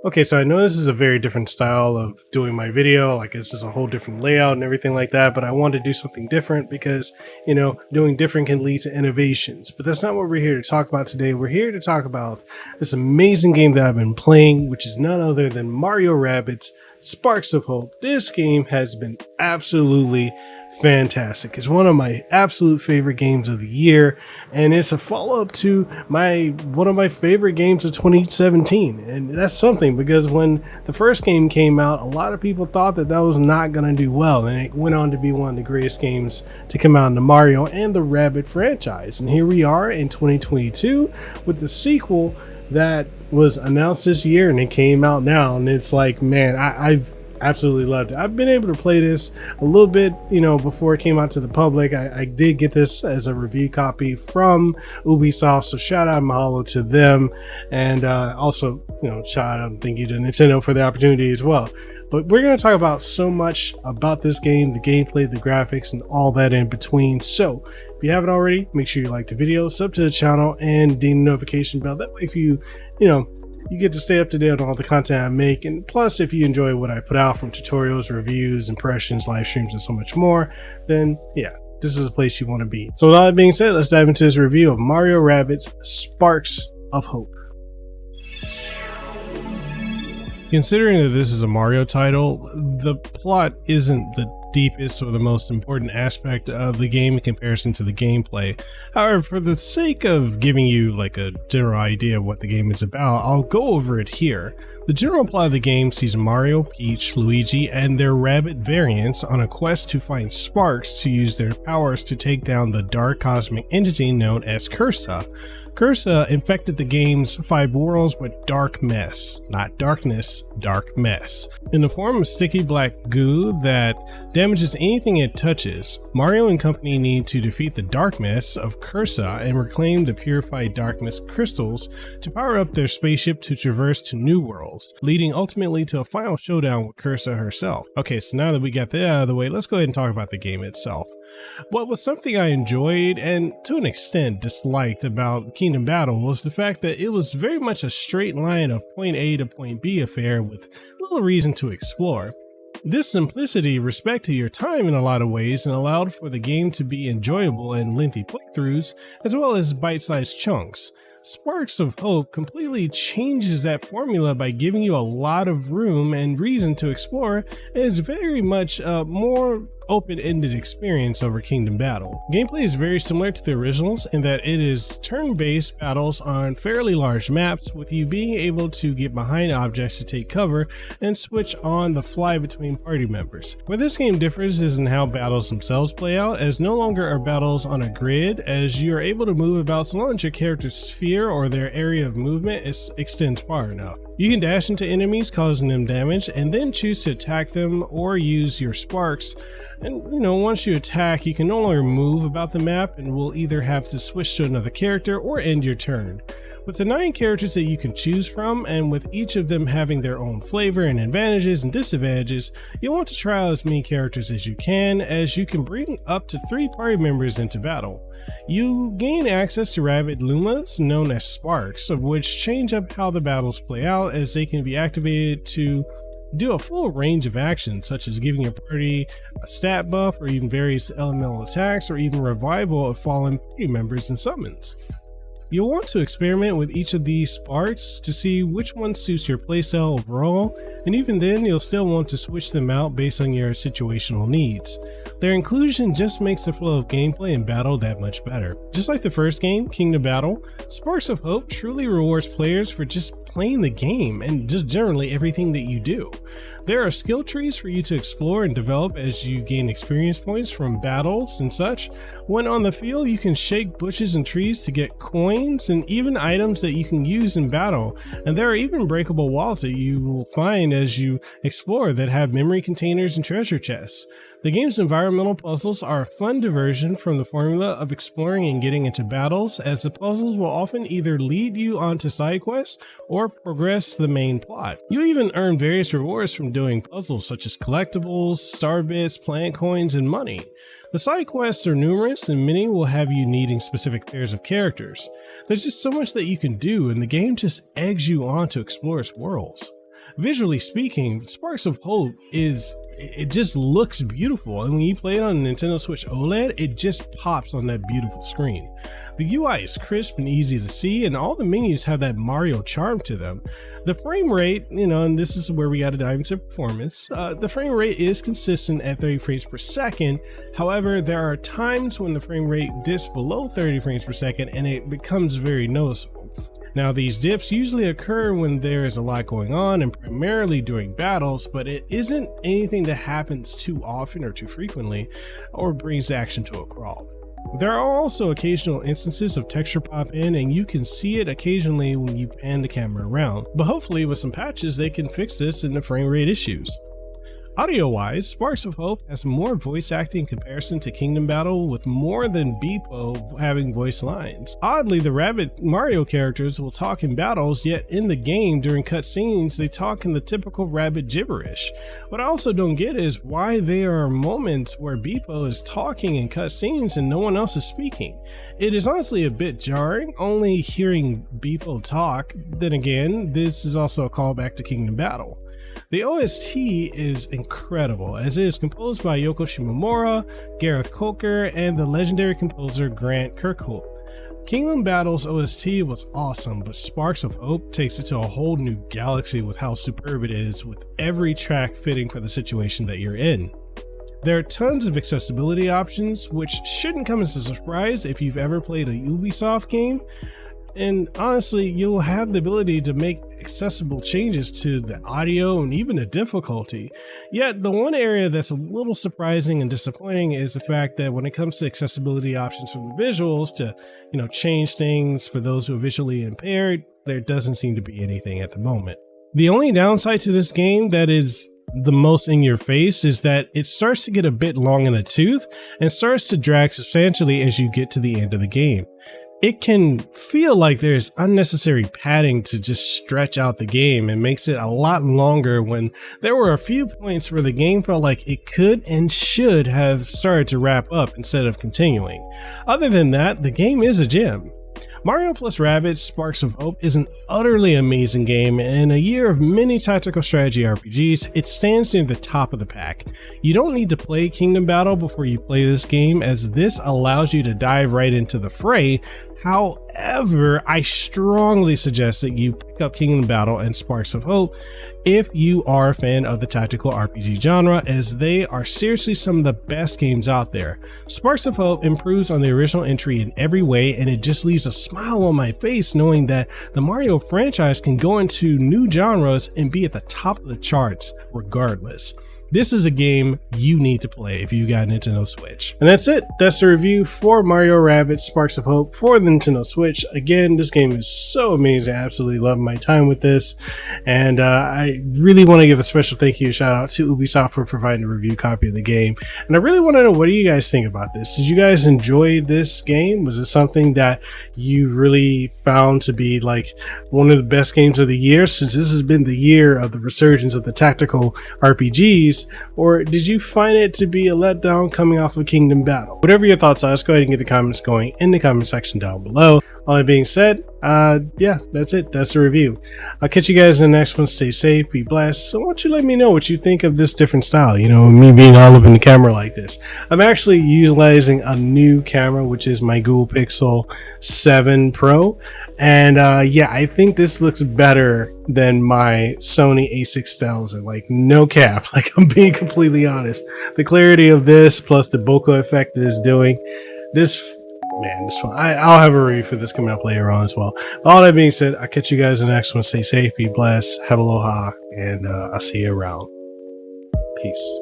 Okay, so I know this is a very different style of doing my video, like this is a whole different layout and everything like that, but I wanted to do something different because, doing different can lead to innovations. But that's not what we're here to talk about today. We're here to talk about this amazing game that I've been playing, which is none other than Mario Rabbids Sparks of Hope. This game has been absolutely fantastic. It's one of my absolute favorite games of the year, and it's a follow-up to one of my favorite games of 2017. And that's something, because when the first game came out, a lot of people thought that was not going to do well, and it went on to be one of the greatest games to come out in the Mario and the Rabbids franchise. And here we are in 2022 with the sequel that was announced this year, and it came out now, and it's like, man, I've absolutely loved it. I've been able to play this a little bit, before it came out to the public. I did get this as a review copy from Ubisoft, so shout out Mahalo to them, and also, shout out and thank you to Nintendo for the opportunity as well. But we're going to talk about so much about this game, the gameplay, the graphics, and all that in between. So if you haven't already, make sure you like the video, sub to the channel, and ding the notification bell. That way, if you get to stay up to date on all the content I make. And plus, if you enjoy what I put out from tutorials, reviews, impressions, live streams, and so much more, then yeah, this is the place you want to be. So with all that being said, let's dive into this review of Mario Rabbids Sparks of Hope. Considering that this is a Mario title, the plot isn't the deepest or the most important aspect of the game in comparison to the gameplay. However, for the sake of giving you like a general idea of what the game is about, I'll go over it here. The general plot of the game sees Mario, Peach, Luigi, and their Rabbid variants on a quest to find sparks to use their powers to take down the dark cosmic entity known as Cursa. Cursa infected the game's 5 worlds with dark mess, not darkness, dark mess, in the form of sticky black goo that damages anything it touches. Mario and company need to defeat the dark mess of Cursa and reclaim the purified dark mist crystals to power up their spaceship to traverse to new worlds, leading ultimately to a final showdown with Cursa herself. Okay, so now that we got that out of the way, let's go ahead and talk about the game itself. What was something I enjoyed and to an extent disliked about Kingdom Battle was the fact that it was very much a straight line of point A to point B affair with little reason to explore. This simplicity respected your time in a lot of ways and allowed for the game to be enjoyable in lengthy playthroughs as well as bite-sized chunks. Sparks of Hope completely changes that formula by giving you a lot of room and reason to explore, and is very much a more open-ended experience over Kingdom Battle. Gameplay is very similar to the originals in that it is turn-based battles on fairly large maps, with you being able to get behind objects to take cover and switch on the fly between party members. Where this game differs is in how battles themselves play out, as no longer are battles on a grid, as you are able to move about so long as your character's sphere or their area of movement extends far enough. You can dash into enemies, causing them damage, and then choose to attack them or use your sparks. And once you attack, you can no longer move about the map and will either have to switch to another character or end your turn. With the 9 characters that you can choose from, and with each of them having their own flavor and advantages and disadvantages, you'll want to try out as many characters as you can bring up to 3 party members into battle. You gain access to Rabbid Lumas, known as Sparks, of which change up how the battles play out, as they can be activated to do a full range of actions, such as giving your party a stat buff, or even various elemental attacks, or even revival of fallen party members and summons. You'll want to experiment with each of these sparks to see which one suits your playstyle overall, and even then you'll still want to switch them out based on your situational needs. Their inclusion just makes the flow of gameplay and battle that much better. Just like the first game, Kingdom Battle, Sparks of Hope truly rewards players for just playing the game and just generally everything that you do. There are skill trees for you to explore and develop as you gain experience points from battles and such. When on the field, you can shake bushes and trees to get coins and even items that you can use in battle, and there are even breakable walls that you will find as you explore that have memory containers and treasure chests. The game's environmental puzzles are a fun diversion from the formula of exploring and getting into battles, as the puzzles will often either lead you onto side quests or progress the main plot. You even earn various rewards from doing puzzles such as collectibles, star bits, plant coins, and money. The side quests are numerous, and many will have you needing specific pairs of characters. There's just so much that you can do, and the game just eggs you on to explore its worlds. Visually speaking, Sparks of Hope it just looks beautiful, and when you play it on a Nintendo Switch OLED, it just pops on that beautiful screen. The UI is crisp and easy to see, and all the menus have that Mario charm to them. The frame rate, and this is where we got to dive into performance, the frame rate is consistent at 30 frames per second. However, there are times when the frame rate dips below 30 frames per second and it becomes very noticeable. Now, these dips usually occur when there is a lot going on and primarily during battles, but it isn't anything that happens too often or too frequently or brings the action to a crawl. There are also occasional instances of texture pop in, and you can see it occasionally when you pan the camera around, but hopefully with some patches they can fix this in the frame rate issues. Audio-wise, Sparks of Hope has more voice acting in comparison to Kingdom Battle, with more than Beepo having voice lines. Oddly, the Rabbid Mario characters will talk in battles, yet in the game during cutscenes they talk in the typical Rabbid gibberish. What I also don't get is why there are moments where Beepo is talking in cutscenes and no one else is speaking. It is honestly a bit jarring, only hearing Beepo talk. Then again, this is also a callback to Kingdom Battle. The OST is incredible, as it is composed by Yoko Shimomura, Gareth Coker, and the legendary composer Grant Kirkhope. Kingdom Battle's OST was awesome, but Sparks of Hope takes it to a whole new galaxy with how superb it is, with every track fitting for the situation that you're in. There are tons of accessibility options, which shouldn't come as a surprise if you've ever played a Ubisoft game. And honestly, you'll have the ability to make accessible changes to the audio and even the difficulty. Yet the one area that's a little surprising and disappointing is the fact that when it comes to accessibility options from the visuals to, change things for those who are visually impaired, there doesn't seem to be anything at the moment. The only downside to this game that is the most in your face is that it starts to get a bit long in the tooth and starts to drag substantially as you get to the end of the game. It can feel like there's unnecessary padding to just stretch out the game and makes it a lot longer, when there were a few points where the game felt like it could and should have started to wrap up instead of continuing. Other than that, the game is a gem. Mario plus Rabbids Sparks of Hope is an utterly amazing game, and in a year of many tactical strategy RPGs, it stands near the top of the pack. You don't need to play Kingdom Battle before you play this game, as this allows you to dive right into the fray. However, I strongly suggest that you pick up Kingdom Battle and Sparks of Hope if you are a fan of the tactical RPG genre, as they are seriously some of the best games out there. Sparks of Hope improves on the original entry in every way, and it just leaves a smile on my face knowing that the Mario franchise can go into new genres and be at the top of the charts regardless. This is a game you need to play if you got a Nintendo Switch. And that's it. That's the review for Mario Rabbids Sparks of Hope for the Nintendo Switch. Again, this game is so amazing. I absolutely love my time with this. And I really want to give a special thank you, shout out to Ubisoft for providing a review copy of the game. And I really want to know, what do you guys think about this? Did you guys enjoy this game? Was it something that you really found to be like one of the best games of the year, since this has been the year of the resurgence of the tactical RPGs? Or did you find it to be a letdown coming off of Kingdom Battle? Whatever your thoughts are, let's go ahead and get the comments going in the comment section down below. All that being said, yeah, that's it. That's the review. I'll catch you guys in the next one. Stay safe, be blessed. So I want you to let me know what you think of this different style, me being all over the camera like this. I'm actually utilizing a new camera, which is my Google Pixel 7 Pro. And yeah, I think this looks better than my Sony a6000, like no cap, like I'm being completely honest. The clarity of this plus the bokeh effect that it's doing, this fun. I'll have a review for this coming up later on as well. All that being said, I'll catch you guys in the next one. Stay safe, be blessed, have aloha, and I'll see you around. Peace.